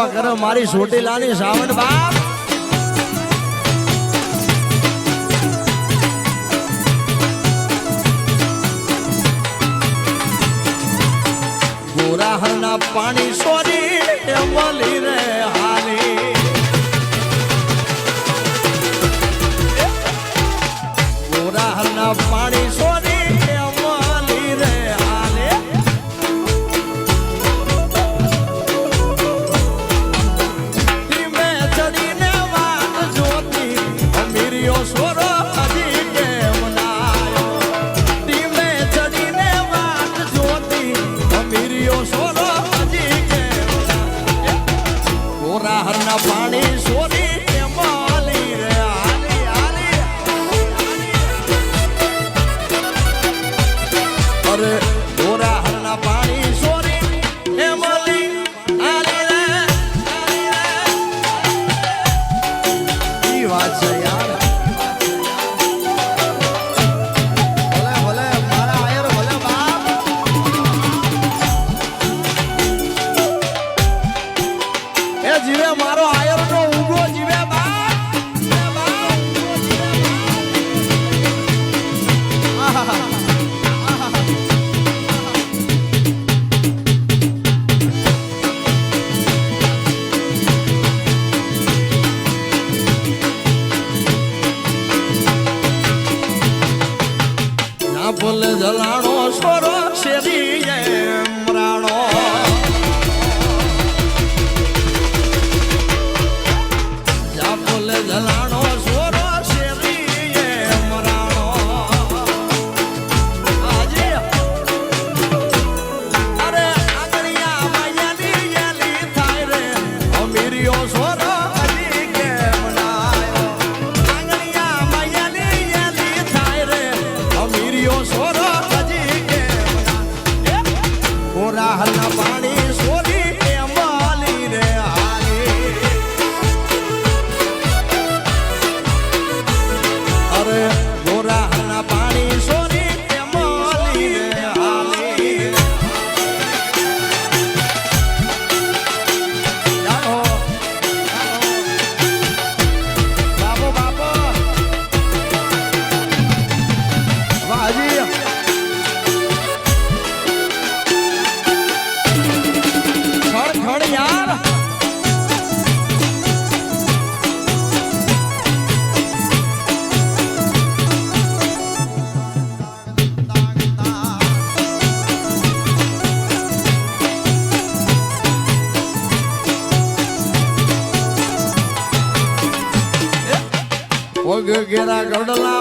તાલુકા કરે મારી સોટીલાની સાવણ બાપ ગોરાહરના પાણી સોરી મળી રે હાલી ગોરાહરના પાણી સોરી મળી રે હાલે ધીમે ચડીને વાત જોતી અમીરિયો સોરો હજી કેમ નાયો ધીમે ચડીને વાત જોતી અમીરિયો સોરો હજી કેમ ગોરાહરના પાણી સોરી મળી રે હાલી હાલી અરે ગોરાહરના પાણી સોરી મળી હાલી રે ઈ વાત છે યાર ભલે ભલે મારા આયર ભલે બાપ એ જીવે મારો આયર નો ઉગો જીવે બાપ જીવે બાપ આહા ના બોલે જલાણો સોરો શેરી રાણો જા બોલે જલાણો સોરો શેરી રાણો હાજી અરે આંગણિયા માયાની યાલી થાય રે અમીરિયો સોરો હજી કેમ નાયો આંગણિયા માયાની યાલી થાય રે અમીરિયો સોરો હજી કેમ ગોરાહરના પાણી સોરી મળી રે હાલી અરે ગોરાહરના પાણી સોરી મળી રે હાલી જાઓ બાપો બાપો વાજી ખડ ખડ યાર પગ ઘેરા ગડલા